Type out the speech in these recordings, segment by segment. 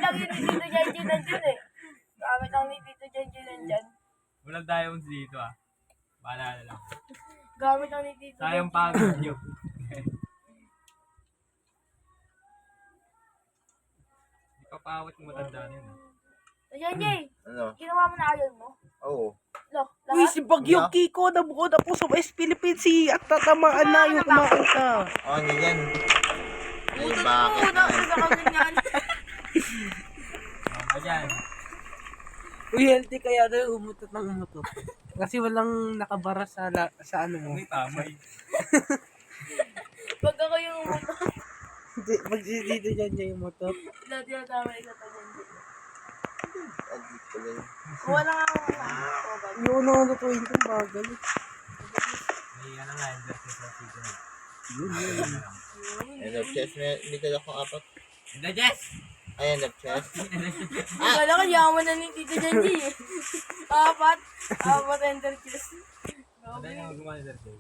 lang yun ni Tito Janji nandyan eh. Gamit lang ni Tito Janji nandyan. Walang diamonds dito ah. Bahala na lang. Gamit lang ni Tito Janji. Sayang pagod nyo. Di pa pawat yung matanda na yun. Tito Janji, Ano? ginawa mo na iron mo? Oo. Lo, Uy, lahat? si Bagyo Kiko, nabuo na po sa West Philippines at tatamaan na yung kumakanta. Ano yan? Buto bakit na, na? sa kaganyan. Mga dyan. Uy, healthy kaya daw umutot ng umutot. Kasi walang nakabara sa ano mo. May tamay. Pag ako yung umuto, Pag dito dyan niya yung umutot. lahat yung tama isa pa Janji. Agit ko lang. Wala nga ako na. Yung ano natutuin kong bagal. May ano nga, investment sa season. Yun. End of chest. May dala kong apat. Hindi, Jess! Ay, end of chest. Wala ka, yaman na ni Tito Janji eh. Apat enter chest. Madali na gumawa ni Sergey.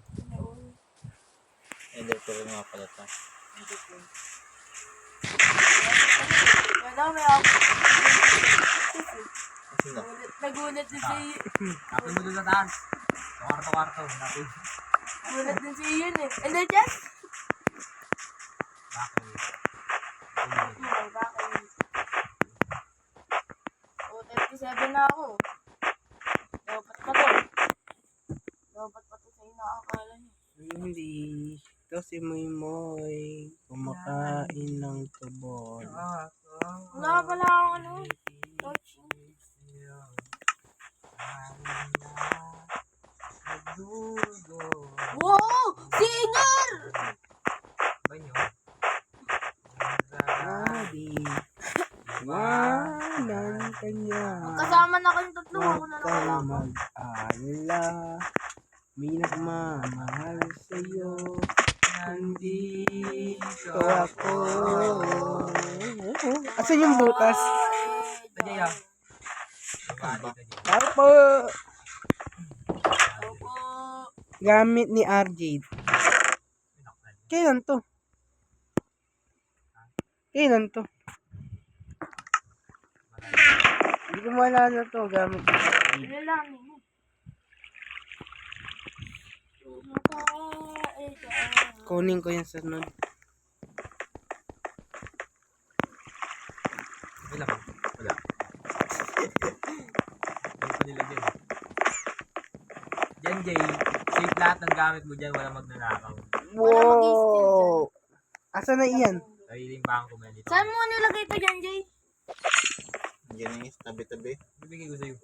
End of chest nga pala ito. Wala, may ako. Kasi na. Nagulat din si... Tapos mo doon sa taas. Sa kwarto-kwarto. Natin. Nagulat din si Ian eh. And then just... Bakit? Bakit? Oh, 37 na ako. Dapat pa to. Dapat pa to sa inaakala niyo. Hindi. Ito si Moy kumakain ng tubol. Wala pala akong ano. Coach. Wow! Singer! Banyo. Adi. Walang kanya. Kasama na kayong tatlo. Ako Huwag na ka lang. mag-alala. May nagmamahal sa'yo. Nandito ako. Asan yung butas? Ito, Jay ah. Para po. Opo. Gamit ni RJ. Kailan to? Kailan to? Hindi ko maalala to. Gamit ni RJ. Ilalangin mo. Kunin ko yung sunod. Wala ka. Wala. Ano pa nila dyan? Dyan, Jay. Safe lahat ng gamit mo dyan. Walang magnanakaw. Wow! Asa na iyan? Sariling bangko mo yan dito. Saan mo nilagay ito dyan, Jay? Yan yung tabi-tabi. Bibigay ko sa'yo.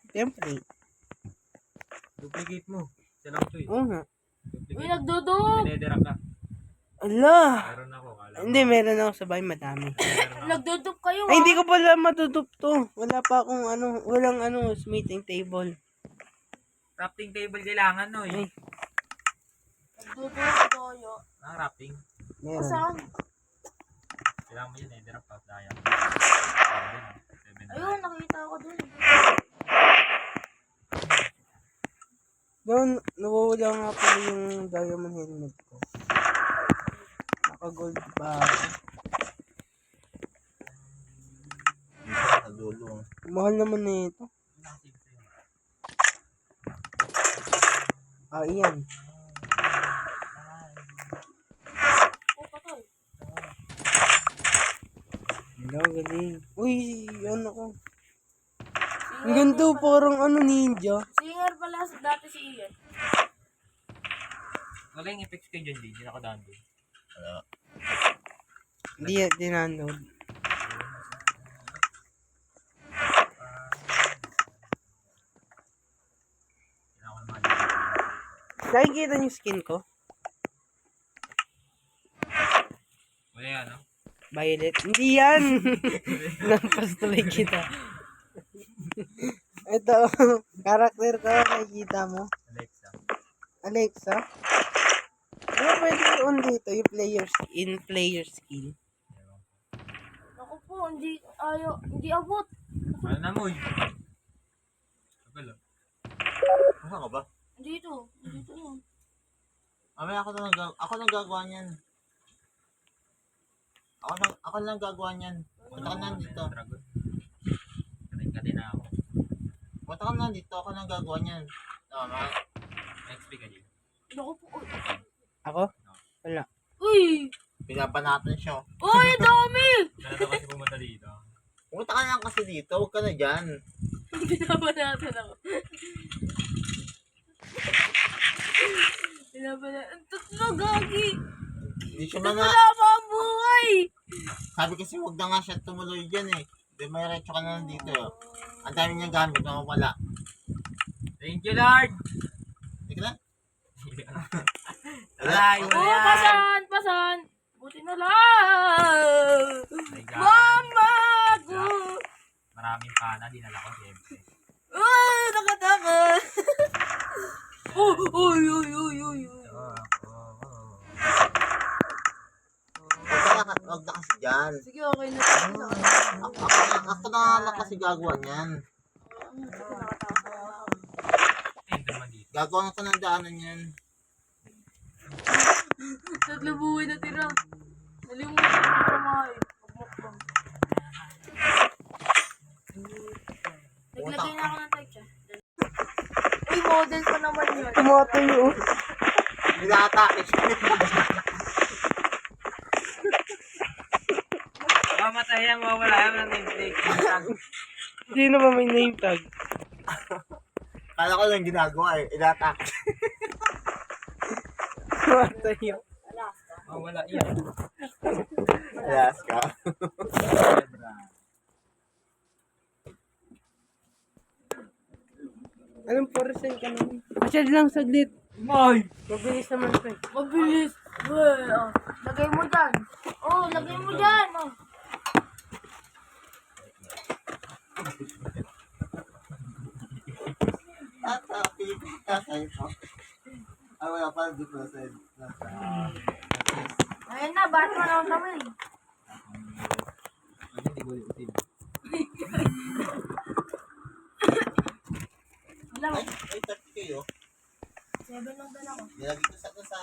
Siyempre. Duplicate mo. Isa lang ito eh. Oo nga. Uy, Duplicate. nagdudog! Dinedera ka. Ala! Meron ako. Kala ko. Hindi, meron ako sa bahay madami. Meron ako. Nagdudog kayo, Ay, hindi ko pala matutup to. Wala pa akong ano, walang ano, smithing table. Crafting table kailangan no eh. Ay, Nagdudog toyo. Ang crafting. meron. Saan? Kailangan mo yun eh. Drop out daya. Ayun, nakita ko dun. Doon, nawawala nga pala yung diamond helmet ko. Naka-gold pa. Dito sa dulo. Mahal naman na ito. Ah, iyan. Oh, patay. Hello, galing. Uy, ano ko. Ang ganda, parang ano, ninja. Singer pala dati si Ian. Wala yung effects kayo dyan, Jay. Hindi nakadaan doon. Wala. Hindi, dinanood. Kailangan ko naman dito. Nakikita niyo skin ko? Wala yan, no? Violet? Hindi yan! Lampas tuloy kita. Ito, karakter ko, nakikita mo. Alexa. Alexa? Ano pwede i-on dito? Yung player skill. Naku po, hindi abot. Ano na mo eh? Sabalo. Ano ka ba? Dito yun. Mamaya ako nang gagawa niyan. Ako lang gagawa niyan. Punta ka na dito. Dragon. Katin na ako. Punta ka na dito. Ako nang gagawa niyan. Tama. XP ka din. Naku po. Ako? Wala. Uy! Pinapanatan siya. Uy, ang dami! Kaya daw kasi pumunta dito. Pumunta ka na kasi dito. Huwag ka na dyan. Pinabanatan ako. Pinabanatan. Ang tatlo, gagi! Hindi siya mga... Wala pa ang buhay! Sabi kasi huwag na nga siya tumuloy dyan eh. Di may retso ka na lang dito. Ang dami niyang gamit. Wala. Thank you, Lord! Hindi ka na? Wala, yun Oh, na yan. pasan! Pasan! Buti na lang! My God. Mama ko! Maraming pana, dinala ko siyempre. Uy! Nakatakot! Oh! Uy! Uy! Uy! Uy! Uy! Huwag na kasi dyan. Sige, okay na. Sige na. Ako na lang kasi gagawa niyan. Sige, nakatakot. Ayun naman dito. Gagawa ko ng daanan yan. Tatlo buhay na tira. Nalimutan ko na kumain. Pagmukbang. Naglagay na ako ng type siya. Uy, model pa naman yun. Tumatayo. Nila-atake siya. Mamatay yan, mawala yan ng nameplate. Sino ba may name tag? Kala ko lang ginagawa eh. Ila-atake. Tumatayo. Mawala yan. Yes ka. Anong percent ka naman? Masyad lang saglit. Moy! Mabilis naman ito eh. Mabilis. Uy, oh. Lagay mo dyan. Oh, lagay mo dyan. Oh. Atake. Atake po. Ah, wala pa. Di pa sa Ayun na, Batman ako kami. Wala. Ay, 30 kayo. 7 lang dala ko. Nilagay ko sa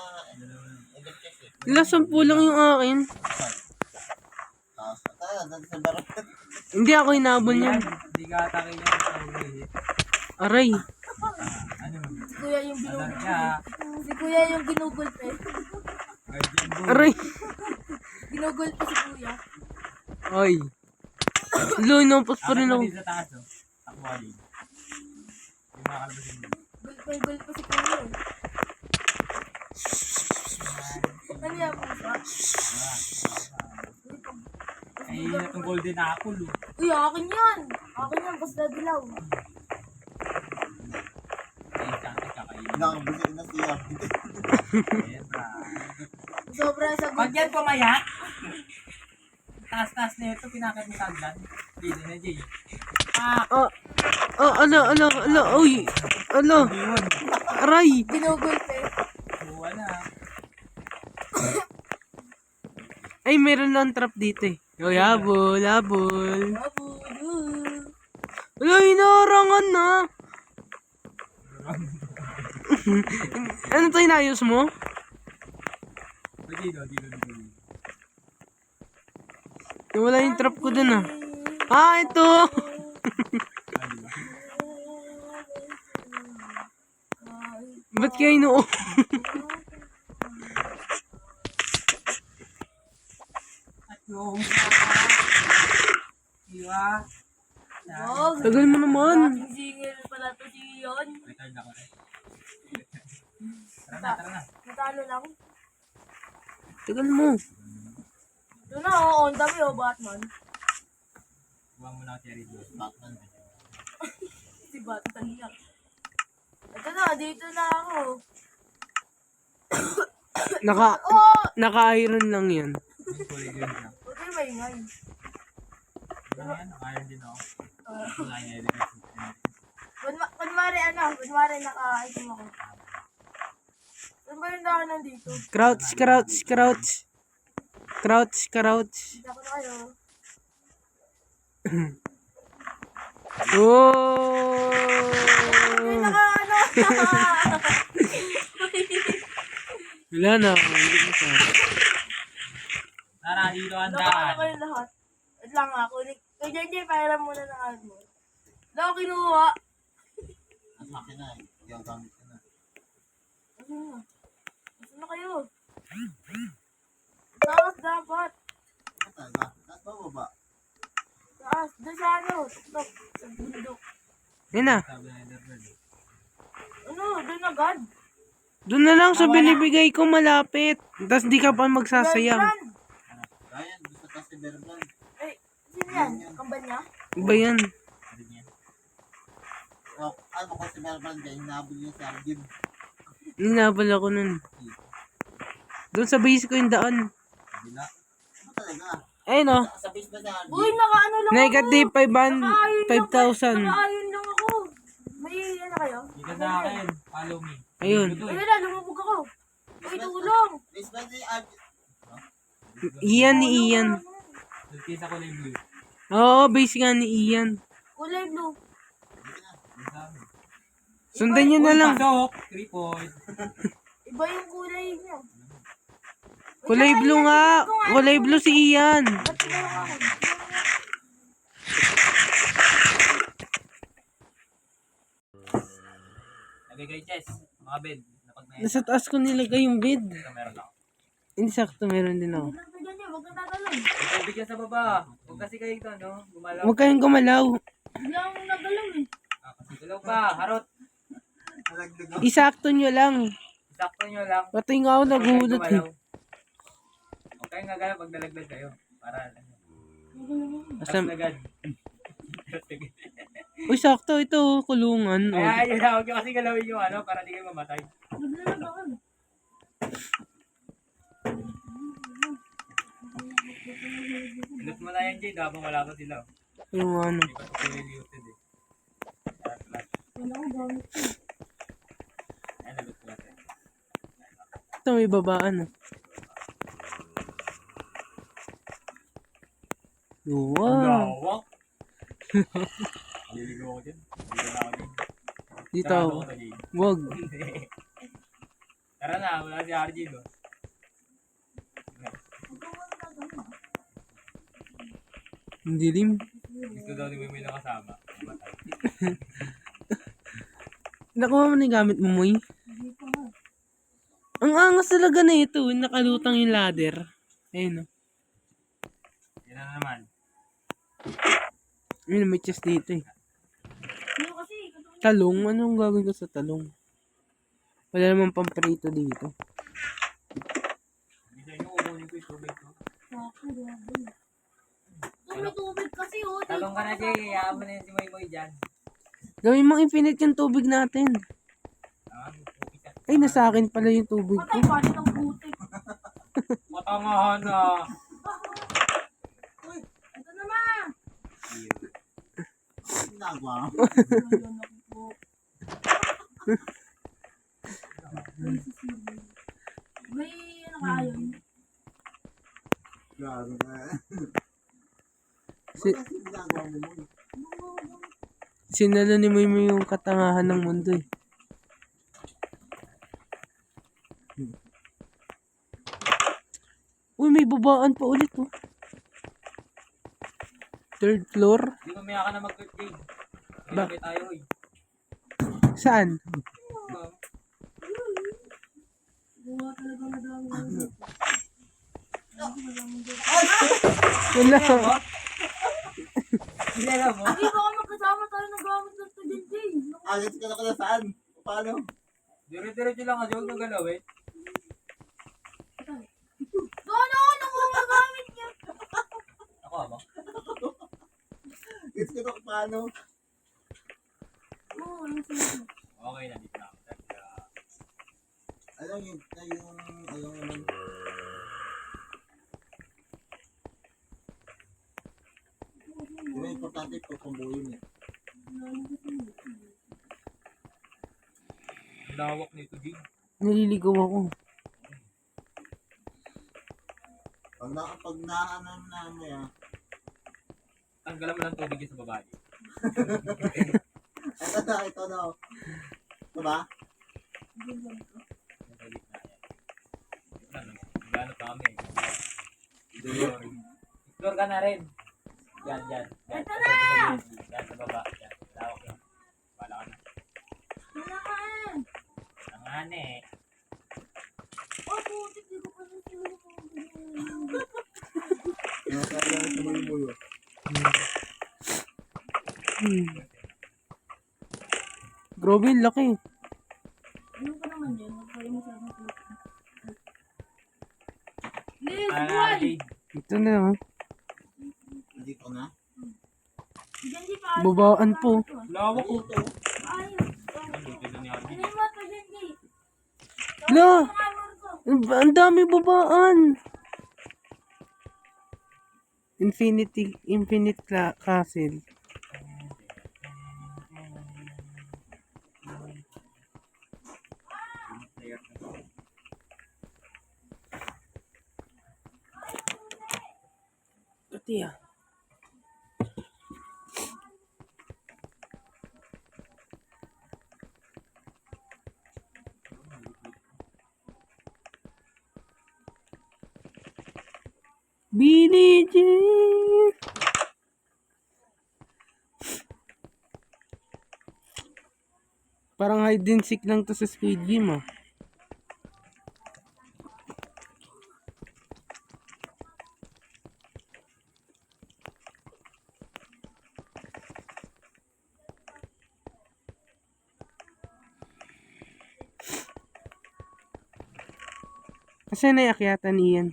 electric eh. Ilang 10 lang yung akin. Tapos, dati sa barang. Hindi ako hinabol niyan. Hindi ka atake niya. Aray. Ano? Si Kuya yung Alam ginugol. niya. Si Kuya yung ginugol pa eh. Guardian Bull. Aray. Ginugol pa si Kuya. Ay. Loy, nampos pa rin ako. Dito sa taas, oh. Takbo din. Yung mga kalabasin mo. Gul pa si Kuya eh. Ano yan po ba? Ay, yun na itong golden apple, oh. Uy, akin yan. Akin yan, basta dilaw. Ay, kakain kakainin. Nakabusik na siya. Ayan, bra. Sobra sa Pag yan pumayat, taas-taas na ito, pinakit mo sa agdan. Dito na, Jay. Oh, ala, uy. Ala, Yun. aray. ginugol pa eh. Buwa na. Ay, meron lang trap dito eh. Oh, habol. Abudo. Ala, hinarangan na. Ano to, inayos mo? Dito. Wala yung trap ko dun ah. Ah, ito. Ba't kayo inoo? At yung iwa. Wag. Tagal mo naman. Aking singil pala to si Yon. Retard ako rin. Tara na. Natalo lang. Tagal mo. Doon na, oh, on dami, oh, Batman. Huwag mo na cherry juice. Batman. Si Batman yan. Ito na, dito na ako. Naka-iron lang yan. Yung kulay green siya. Huwag kayo maingay. Ano yan? Nakayon din ako. Wala niya edit. Kunwari naka-item ako. Saan ba yung daan nandito? Crouch. Dito ako na kayo. Oh! Ay, naka-ano? Wala na. Hindi ko sa. Tara, dito ang Naka-ano daan. kayo lahat? Wait lang ako. Kay JJ, pahiram muna ng card mo. Wala ako kinuha. Ang akin na eh. Gagamit ko na. Ano na? Saan na kayo? Taas dapat. Ano talaga? Taas ba baba? Taas. Doon sa ano? Tuktok. Sa bundok. Yun na. Sabi na Enderbird eh. Ano? Doon agad. Doon na lang sa binibigay ko malapit. Tapos di ka pa magsasayang. Berbrand. Ryan, gusto taas si Berban. Eh, sino yan? Kamba niya? Iba yan. Ano niya? Oh, ano ko si Berban kaya hinabol niya si Arjun. Ninabal ako nun. Doon sa base ko yung daan. Kabila. Ano talaga? Ayun o. Sa base ba si Arjun? Uy, nakaano lang ako. Negative 5,000. Nakaayun lang ako. May ano kayo? Dito sa akin. Follow me. Ayun. Dito Uy, eh. wala. Lumubog ako. Uy, tulong. Base ba si Arjun? Ian ni Ian. Nagkita ko na yung blue. Oo, base nga ni Ian. Kulay blue. Yung sa amin. Sundan nyo na lang. Pasok! 3 point. Iba yung kulay niya. Kulay blue nga. Kulay blue si Ian. Ba't tulong ako? Lagay kay Chess. Mga bed. Napag na Nasa taas ko nilagay yung bed. ito meron ako. Hindi sakto, meron din ako. Huwag ka dyan eh. Huwag kang tatalon. May tubig yan sa baba. Huwag kasi kayo ito, no? Gumalaw. Huwag kayong gumalaw. Bigla akong nagalaw eh. Ah, kasi galaw pa. Harot. Nalagdag Isakto nyo lang. Sakto nyo lang. Pati nga ako nagulat eh. Huwag kayong gagalaw pag nalaglag kayo. Para alam nyo. Asam, Tapos agad. uy, sakto ito, oh, kulungan. Oh. Kaya yun na. Huwag nyo kasi galawin yung ano para di kayo mamatay. Naglalag ako. Ilot mo na yan, Jade. Habang wala pa sila. Yung ano. Hindi pa sila liliutin eh. Lahat. Wala ko gamit ko. Ayan, nalot ko natin. Ito may babaan. Oh. Wow. Lawak. Liligo ako dyan. Liligo na ako dyan. Dito Sarado ako. ko to, Jade. Wag. Tara na, wala si RG no. Hindi rin. Gusto daw ni Mimoy na kasama. Mamatay. Nakuha mo na yung gamit mo, Moy. Ang angas talaga na ito. Nakalutang yung ladder. Ayun, oh. Yan na naman. Ayun, may chest dito eh. Ano kasi? Talong? Anong gagawin ko sa talong? Wala namang pamprito dito. Hindi sa inyo, kukunin ko yung tubig ko. Ako, grabe. May tubig kasi oh. Talong ka na, Jay. Hayaan mo na yun si Moy dyan. Gawin mong infinite yung tubig natin. Ah, tubig ka. Ay, nasa akin pala yung tubig ko. Patay, pati ng putik. Matangahan na. Uy, ito naman. ginagawa mo. May ano kayo? Grabe na. Si, Bakit ginagawa mo mo? sinalo ni Moy yung katangahan ng mundo eh. Uy, may babaan pa ulit oh. Third floor? Hindi mo maya ka na mag-cut, Jay. Ba- Kaya tayo, eh. Saan? Buwa talaga madami. Wala. Kilala mo? Hindi baka magkasama tayo ng gamit ng student day. Agad ka na kaya saan? Paano? Dire-diretso lang kasi huwag nang galawin. Ano? Nangungagamit niya. Ako, ba? Gets ko na kung paano. Oo, ano sa'yo? Okay na, dito na ako. Alam yung, alam naman. Diba importante ito pambuo yun eh. Ang lawak nito, Jay. Naliligaw ako. Pag naanan na mo yan. Tanggalan mo ng tubig yun sa babae. Ito na. Diba? Nasa gitna yan. Ano, gano'n pa kami. Explore. Explore ka na rin. Yan, yan. Yan, Ito sa na! yan, sa baba. Yan, lawak yan. Wala ka na. Kailangan! Tangan eh. Oh, putik, di ko pa rin Grabe, laki. Ano pa naman yun? Huwag kayo masyadong putik. Liz, Ah, buwan! Jade. Ito na, oh. Hindi ko na. Diyan di pa. Babaan po. Lawak ko to. Ay, Dito na ni Alvin. ano mo pa dyan, di? La! Kamar ko. Ang dami babaan. Infinite Castle. Ito yan. Billie Jean! Parang hide and seek lang to sa Squid Game, ah. Kasi naiakyatan niyan.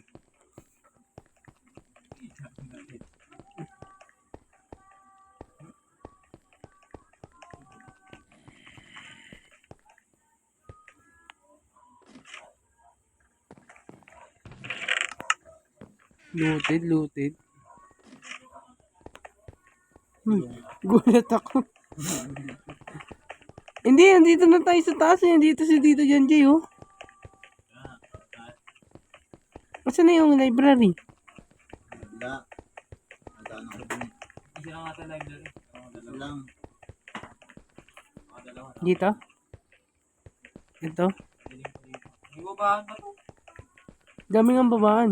Looted. Gulat ako. Hindi, andito na tayo sa taas. Andito si Tito John Jay, oh. Asan na yung library? Wala. Nadaan ako din. Isa lang ata library. Wala lang. Dalawa. Dito? Ito? May babaan ba to? Dami ng babaan.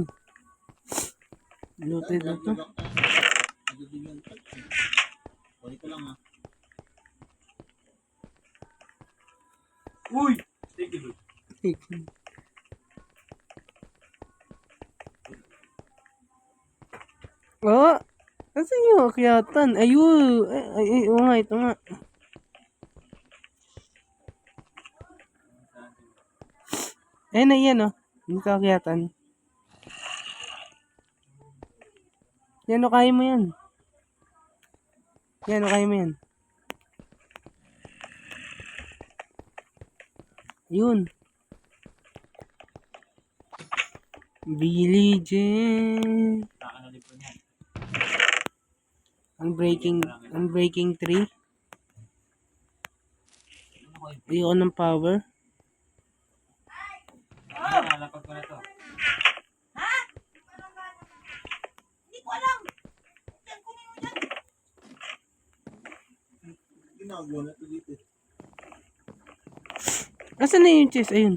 Looted na to. Ano din yung kunin ko lang, ah. Uy! Thank you. Oh! Asan yung akyatan? Ayun! Ay, oo nga, ito nga. Ayun na yan, oh. Dito akyatan. Yan, o, kaya mo yan. Yan, o, kaya mo yan. Yun. Billie Jean. Saka na din po niyan. Unbreaking 3. Ayoko ng power. Nalapag ko na to. Hindi ko alam. Diyan, kunin mo dyan. Ginagawa na ito dito. Asan na yung chest? Ayun.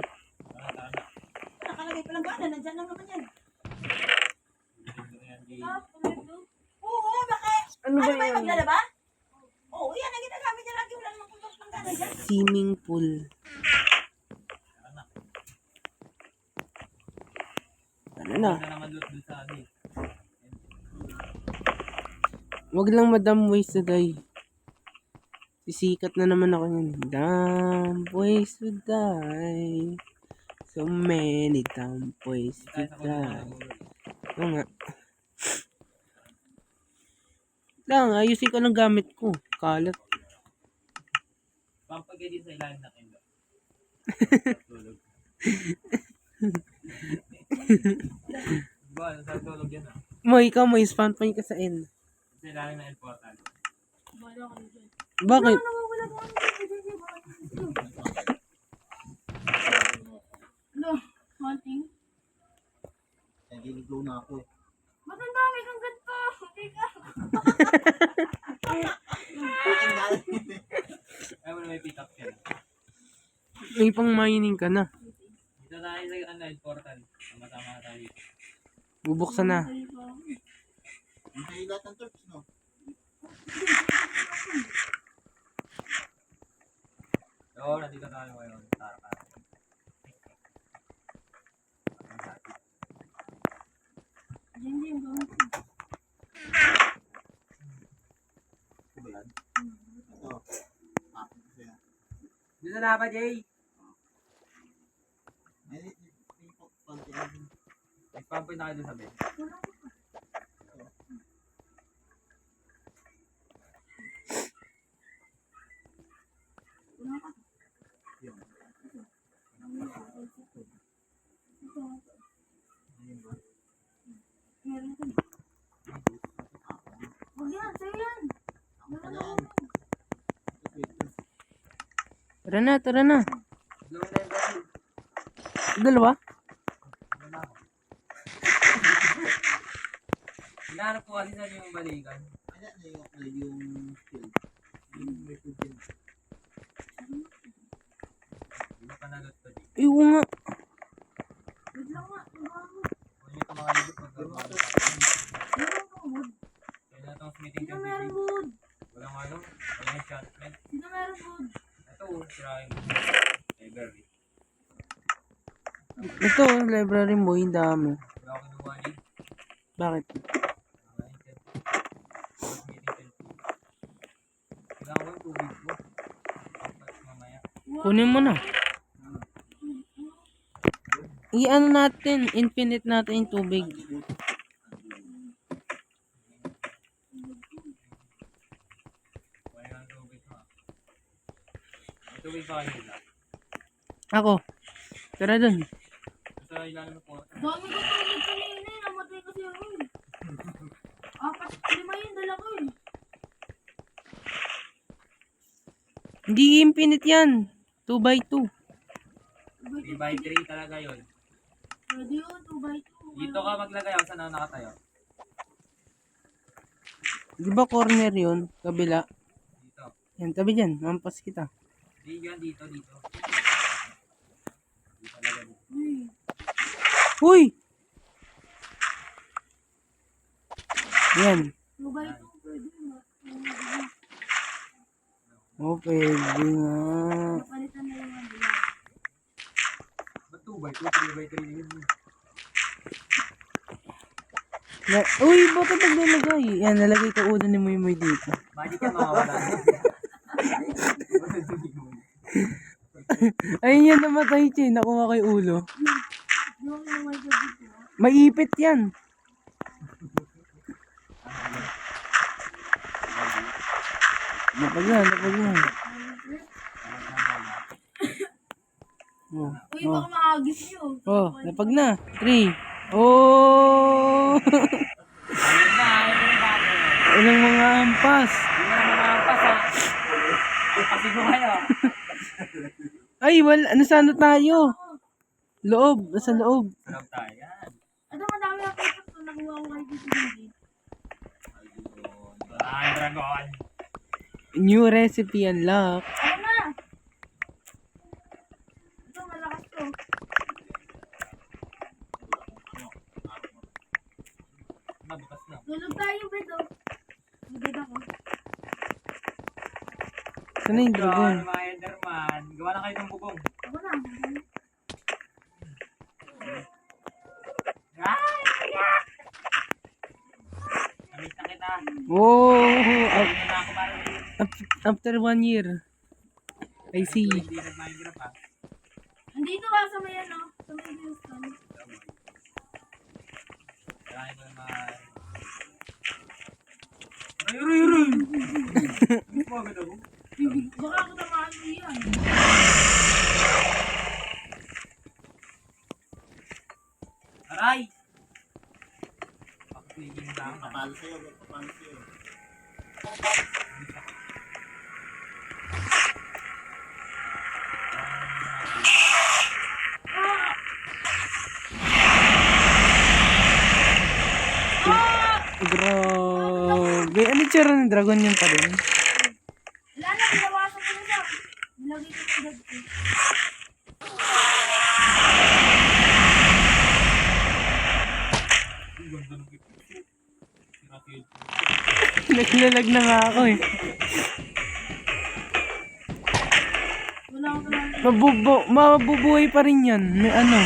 Nakalagay pa lang gana. Nandyan lang naman yan. Yan, Oo, bakit? Ano ba Ano ba yung yan? maglalaba? Oo, yan ang ginagamit niya lagi. Wala namang putos ng gana dyan. Swimming pool. Ano na? na naman loot dun sa ano eh. Wag lang madam ways to die. Sisikat na naman ako yun. Dumb ways to die. So many dumb ways to Tayo sa kulungan die. ng Oo nga. Lang, ayusin ko ng gamit ko. Kalat. pampagay din sa ilalim na kendo. Tulog. Ba, nasa tulog yan ah. Mo, ikaw may spawn point ka sa N. Sa ilalim na portal. Bakit? Nawawala ko ang ano? Hunting? Nagiligaw na ako, eh. Ba't ang dami kang ganito? Hindi ka. Ayaw mo na may pick up yan. May pang mining ka na. Dito tayo sa ano, portal. Tama-tama na tayo. Bubuksan na. Hindi lahat ng turps, no? Di ka tayo ngayon. Tara ka. Hindi, yung gamit ko. Ito ba yan? Ito. Tapos ko yan. Dito na ba, Jay? May konti lang din. Nagpampoy na kayo doon sa bed. Wala ko pa. Wala ka. Yun. Ito. Ayun ba? Meron ko. Huwag yan, sa'yo yan. Ako Meron pala ako. yan. Ito, ito. Tara na, tara na. Doon na yung baril. Dalawa? Wala ako. Hinahanap ko kasi saan yung balikan. Kaya na yung field. Yung may food yun. Hindi na panagot ko, Jay. Ay, oo nga. Wait lang nga. Trabaho. Kung yung mga libot, magkakaroon sa akin. Meron ka wood. Kaya na itong meeting Sino ka, meron Jay. wood? Walang ano, walang enchantment. Sino meron wood? Ito, sirahin mo. Library. Ito, library mo, yung dami. Wala ako kinuha, Jay. Bakit? Kailangan ko yung tubig ko. Dapat mamaya. Kunin mo na. I-ano natin, infinite natin yung tubig. Kaya ang tubig ko. May tubig pa kayo nila. Ako. Tara dun. Sa ilalim po. Dami ko tulad kanina eh. Namatay kasi ako eh. 5 yun, dala ko eh. Hindi infinite yan. 2x2. 3x3 talaga yun. Pwede yun, 2x2. Dito ka maglagay ako saan ako nakatayo. Di ba corner yun? Kabila. Dito. Yan, tabi dyan. Mampas kita. Hindi yan, dito. Dito talaga dito. Uy, Uy! Yan. 2x2 pwede yun. Oh, pwede nga. Napalitan na yung ano. Ba't 2x2? 3x3 yun. Uy, bakit naglalagay? Yan, nalagay ko ulo ni Muy Muy dito. Magic yan mawawala. Ayun yan namatay, Che. Nakuha kay ulo. Yung may dito. Maipit yan. Napag na, napag na. Oh, Uy, oh. baka maagis nyo. Oh, napag na. 3. Oh! Ayun na, ayun na yung bago. Ilang mga ampas. Hindi mo na mga ampas ha. Kasi ko kayo. Ay, ano tayo? Loob, nasa loob. Sarap tayo. Yan. Ito, madami ako ito. Nakuha ko kayo dito hindi. Ay, dragon. New recipe unlock. Ano na? Ito, malakas to. Nabukas na. Tulog tayo, bed oh. Bed ako. Sana yung dragon. Yun, mga Enderman. Gawa na kayo ng bubong. Ako na. Ay! Namit na kita. Oh, Hindi na ako parang after 1 year. I see. hindi nag-Minecraft ha. Andito ka sa may ano. Sa may Houston. Kaya ko naman. Ray! Magod ako. Baka ako tamaan mo yan. Aray! Pakipigin lang. Papalo sa'yo, papalo sa'yo. Grabe. Ano yung tsura ng dragon yun pa rin? Wala na, binawasan ko na siya. Nilagay ko sa dad ko. Ang ganda ng kip. Siratil. Naglalag na nga ako eh. Wala ko na. Mabubuhay pa rin yan. May ano.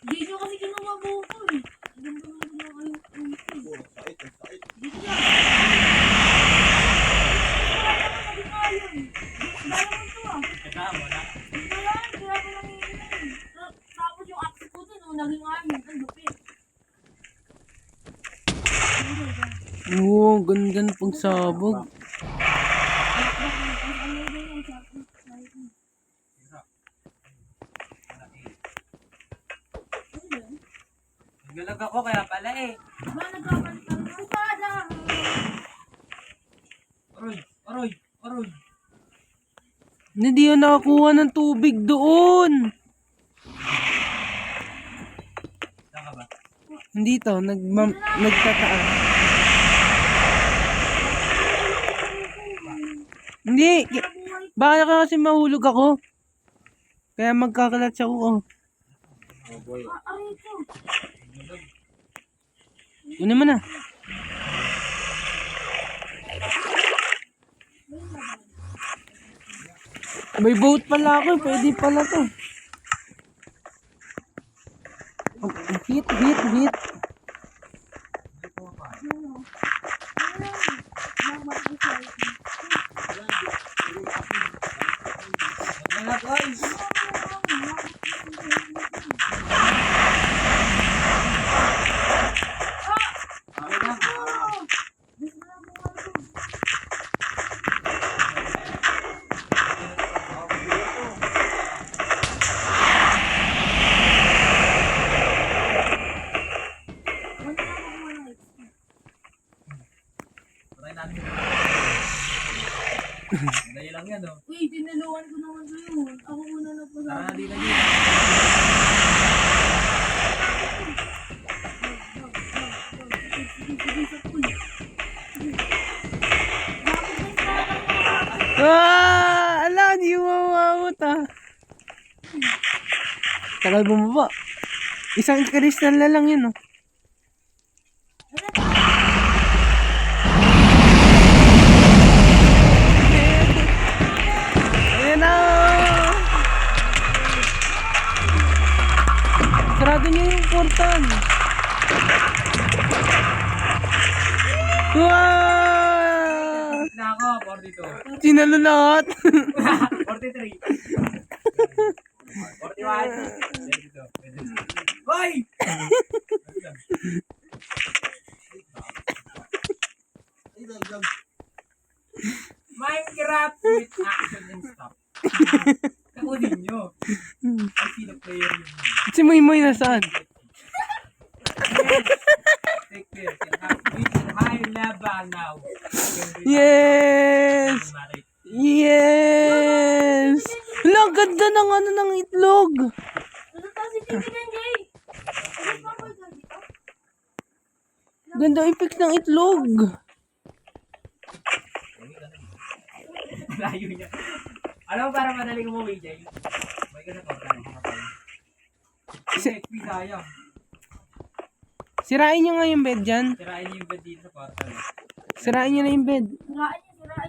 Hindi nyo kasi ginawa buko eh. Ang ganda ng ginawa yung ulo. Dito lang. Wala naman to ah. Kasama na. Wala, kaya ko lang yun. Tapos yung axe ko dun, naging amin. Ang lupit. Oo, ganda ng pagsabog. Nagalag ako kaya pala eh. Ba, nagkakalitan ng espada. Aroy. Hindi yun nakakuha ng tubig doon. Saan ka ba? Hindi to, nagtataas. Hindi, baka ka kasi mahulog ako. Kaya magkakalat siya ko. Oh boy. Aray ko. Yun naman na. May boat pala ako, pwede pala to. Oh, hit. Nagalag oy. Okay lang. Patay natin. Dali lang yan oh. Uy, tinaluan ko naman yun. Ako muna na po Tara sa... na di na di. Ala, di mamamot ah. Tagal bumaba. Isang kristal na lang yun, oh. Ayan na. Sarado niyo yung portal. Wow! Na ako, 42. Sinalo lahat. 43. 41. Hoy! Minecraft with action and stuff. Kakunin nyo. Ay, sino player yun? Si Moy nasaan? Take this. You have reached high level now. Yes! Yes! Wala, ang ganda ng ano ng itlog. Ano ta si Titi ng Jay? Ano pa ba dito? Ganda effect ng itlog. Layo niya. Alam mo, para madaling umuwi, Jay. May ka na to. Si- XP sayang. Sirain nyo nga yung bed dyan. Tirain niyo yung bed dito sa portal. Sirain nyo na yung bed. Sirain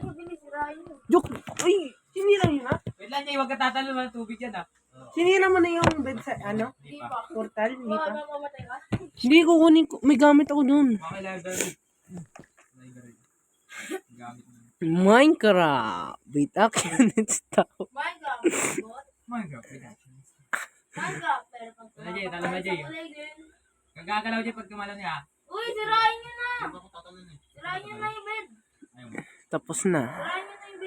niyo, bilis, sirain niyo. Joke! Uy! Sinira nyo na? Wait lang, Jay. Huwag ka tatalo ng tubig yan, ah. Sinira mo na yung bed sa ano? Hindi Di pa. ba? Portal? Hindi Baka pa. mamamatay ka? Hindi, kukunin ko. May gamit ako dun. Okay, library. Library. Gamit mo. Minecraft with action and stuff. Minecraft, bot. Minecraft with action. Minecraft, pero pag Tala, Jay. Tala na, Jay. Kagagalaw, Jay, pag gumalaw niya. Uy, sirain niyo na! Ako tatalon eh. Sirain niyo na yung bed! Ayun. Tapos na. Sirain